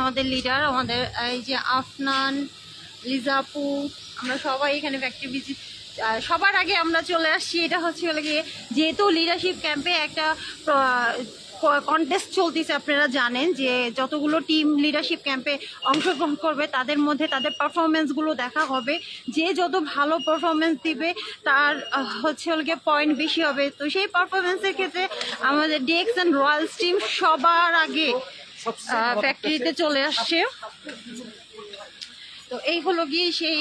আমাদের লিডার, আমাদের এই যে আফনান, লিজাপু, আমরা সবাই এখানে ফ্যাক্টরি ভিজিট। সবার আগে আমরা চলে আসছি, এটা হচ্ছে গিয়ে যেহেতু লিডারশিপ ক্যাম্পে একটা কন্টেস্ট চলতেছে, আপনারা জানেন যে যতগুলো টিম লিডারশিপ ক্যাম্পে অংশগ্রহণ করবে তাদের মধ্যে তাদের পারফরমেন্সগুলো দেখা হবে। যে যত ভালো পারফরমেন্স দিবে তার হচ্ছে গিয়ে পয়েন্ট বেশি হবে। তো সেই পারফরমেন্সের ক্ষেত্রে আমাদের ডিএক্স অ্যান্ড রয়্যালস টিম সবার আগে ফ্যাক্টরিতে চলে আসছে। তো এই হলো গিয়ে সেই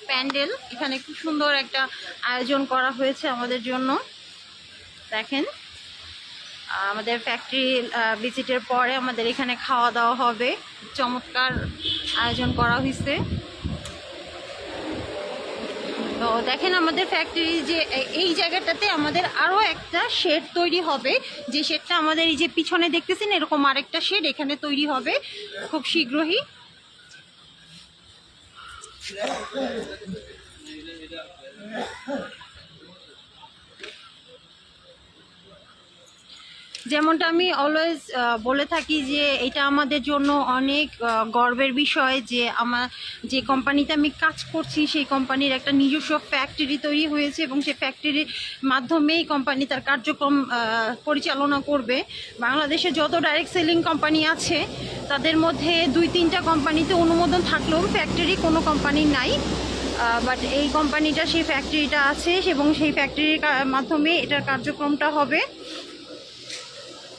প্যান্ডেল। এখানে খুব সুন্দর একটা আয়োজন করা হয়েছে আমাদের জন্য। দেখেন, আমাদের ফ্যাক্টরি ভিজিটের পরে আমাদের এখানে খাওয়া দাওয়া হবে, চমৎকার আয়োজন করা হয়েছে। তো দেখেন আমাদের ফ্যাক্টরি যে এই জায়গাটাতে আমাদের আরও একটা শেড তৈরি হবে, যে শেডটা আমাদের এই যে পিছনে দেখতেছেন এরকম আরেকটা শেড এখানে তৈরি হবে খুব শীঘ্রই। যেমনটা আমি অলওয়েজ বলে থাকি যে এটা আমাদের জন্য অনেক গর্বের বিষয় যে যে কোম্পানিতে আমি কাজ করছি সেই কোম্পানির একটা নিজস্ব ফ্যাক্টরি তৈরি হয়েছে এবং সেই ফ্যাক্টরির মাধ্যমেই কোম্পানি তার কার্যক্রম পরিচালনা করবে। বাংলাদেশে যত ডাইরেক্ট সেলিং কোম্পানি আছে তাদের মধ্যে 2-3টা কোম্পানিতে অনুমোদন থাকলেও ফ্যাক্টরি কোনো কোম্পানির নাই, বাট এই কোম্পানিটা সেই ফ্যাক্টরিটা আছে এবং সেই ফ্যাক্টরির মাধ্যমে এটার কার্যক্রমটা হবে।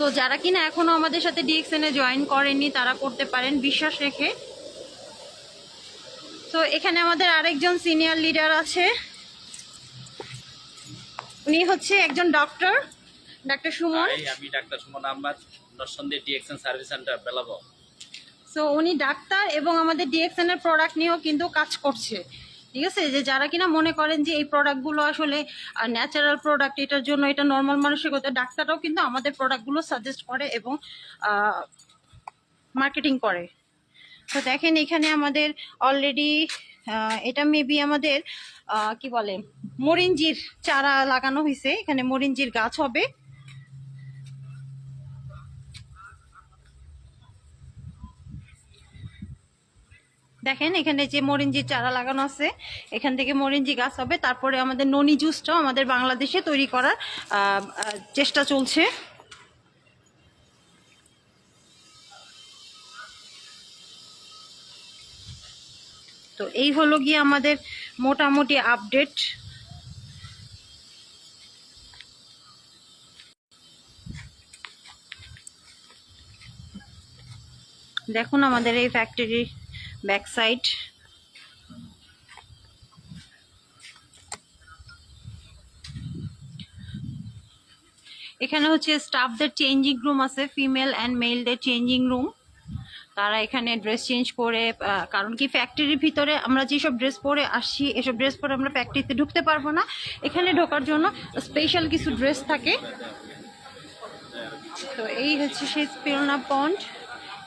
তো যারা কিনা এখনো আমাদের সাথে ডিএক্সএনে জয়েন করেননি তারা করতে পারেন বিশ্বাস রেখে। তো এখানে আমাদের আরেকজন সিনিয়র লিডার আছে, উনি হচ্ছে একজন ডাক্তার সুমন। আমি doctor Suman Ahmed, Narsingdi DXN service centre Belabo. So উনি ডাক্তার এবং আমাদের ডিএক্সএন এর প্রোডাক্ট নিয়েও কিন্তু কাজ করছে। ঠিক আছে, যে যারা কিনা মনে করেন যে এই প্রোডাক্টগুলো আসলে ন্যাচারাল প্রোডাক্ট, এটার জন্য এটা নর্মাল মানুষের কথা, ডাক্তাররাও কিন্তু আমাদের প্রোডাক্টগুলো সাজেস্ট করে এবং মার্কেটিং করে। তো দেখেন এখানে আমাদের অলরেডি এটা মেবি আমাদের কি বলে মরিঞ্জির চারা লাগানো হয়েছে, এখানে মরিঞ্জির গাছ হবে। দেখেন এখানে যে মরিঞ্জির চারা লাগানো আছে, এখান থেকে মরিঞ্জি গাছ হবে। তারপরে আমাদের ননি জুসটাও আমাদের বাংলাদেশে তৈরি করার চেষ্টা চলছে। তো এই হলো গিয়ে আমাদের মোটামুটি আপডেট। দেখুন আমাদের এই ফ্যাক্টরির ব্যাক সাইড। এখানে হচ্ছে স্টাফদের চেঞ্জিং রুম আছে, ফিমেল অ্যান্ড মেলদের চেঞ্জিং রুম। তারা এখানে ড্রেস চেঞ্জ করে, কারণ কি ফ্যাক্টরির ভিতরে আমরা যেসব ড্রেস পরে আসছি এসব ড্রেস পরে আমরা ফ্যাক্টরিতে ঢুকতে পারবো না, এখানে ঢোকার জন্য স্পেশাল কিছু ড্রেস থাকে। তো এই হচ্ছে সেই স্পিলনা পন্ড,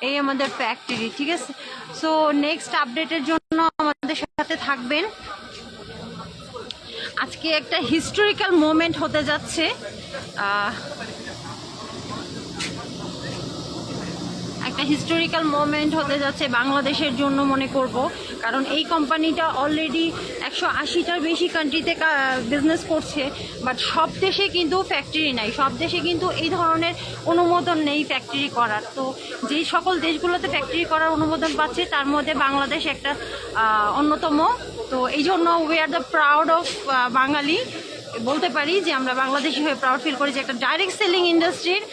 এই আমাদের ফ্যাক্টরি। ঠিক আছে, সো নেক্সট আপডেটের জন্য আমাদের সাথে থাকবেন। আজকে একটা হিস্টোরিক্যাল মোমেন্ট হতে যাচ্ছে। বাংলাদেশের জন্য মনে করব, কারণ এই কোম্পানিটা অলরেডি 180টার বেশি কান্ট্রিতে বিজনেস করছে, বাট সব দেশে কিন্তু ফ্যাক্টরি নাই, সব দেশে কিন্তু এই ধরনের অনুমোদন নেই ফ্যাক্টরি করার। তো যেই সকল দেশগুলোতে ফ্যাক্টরি করার অনুমোদন পাচ্ছে তার মধ্যে বাংলাদেশ একটা অন্যতম। তো এই জন্য we are the proud of Bengali, বলতে পারি যে আমরা বাংলাদেশি হয়ে প্রাউড ফিল করি যে একটা ডাইরেক্ট সেলিং ইন্ডাস্ট্রির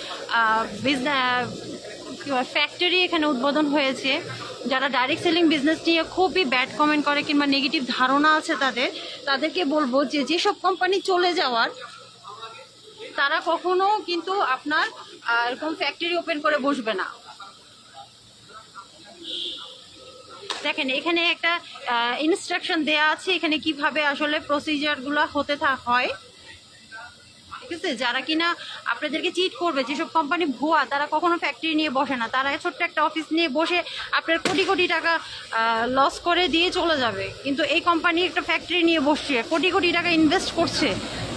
ফ্যাক্টরি এখানে উদ্বোধন হয়েছে। যারা ডাইরেক্ট সেলিং বিজনেস নিয়ে খুবই ব্যাড কমেন্ট করে কিংবা নেগেটিভ ধারণা আছে তাদেরকে বলবো যে যেসব কোম্পানি চলে যাওয়ার তারা কখনো কিন্তু আপনার এরকম ফ্যাক্টরি ওপেন করে বসবে না। দেখেন এখানে একটা ইনস্ট্রাকশন দেয়া আছে এখানে কিভাবে আসলে প্রসিজারগুলো হতে হয়। ঠিক আছে, যারা কিনা আপনাদেরকে চিট করবে, যেসব কোম্পানি ভুয়া, তারা কখনো ফ্যাক্টরি নিয়ে বসে না। তারা ছোট্ট একটা অফিস নিয়ে বসে আপনার কোটি কোটি টাকা লস করে দিয়ে চলে যাবে, কিন্তু এই কোম্পানি একটা ফ্যাক্টরি নিয়ে বসছে, কোটি কোটি টাকা ইনভেস্ট করছে।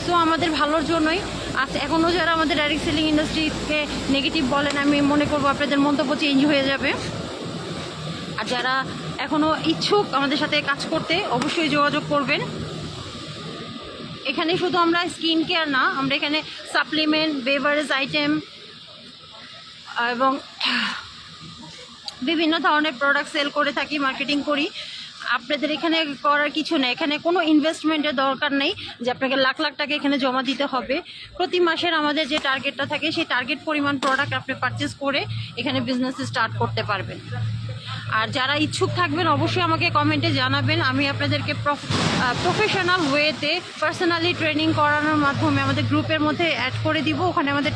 সো আমাদের ভালোর জন্যই। আচ্ছা, এখনও যারা আমাদের ডাইরেক্ট সেলিং ইন্ডাস্ট্রিকে নেগেটিভ বলেন, আমি মনে করবো আপনাদের মন্তব্য চেঞ্জ হয়ে যাবে। আর যারা এখনও ইচ্ছুক আমাদের সাথে কাজ করতে অবশ্যই যোগাযোগ করবেন। এখানে শুধু আমরা স্কিন কেয়ার না, আমরা এখানে সাপ্লিমেন্ট, বেভারেজ আইটেম এবং বিভিন্ন ধরনের প্রোডাক্ট সেল করে থাকি, মার্কেটিং করি। আপনাদের এখানে করার কিছু নেই, এখানে কোনো ইনভেস্টমেন্টের দরকার নেই যে আপনাকে লাখ লাখ টাকা এখানে জমা দিতে হবে। প্রতি মাসের আমাদের যে টার্গেটটা থাকে সেই টার্গেট পরিমাণ প্রোডাক্ট আপনি পারচেস করে এখানে বিজনেস স্টার্ট করতে পারবেন। আর যারা ইচ্ছুক থাকবেন অবশ্যই আমাকে কমেন্টে জানাবেন, আমি আপনাদেরকে প্রফেশনাল ওয়েতে পার্সোনালি ট্রেনিং করানোর মাধ্যমে আমাদের গ্রুপের মধ্যে অ্যাড করে দিব। ওখানে আমাদের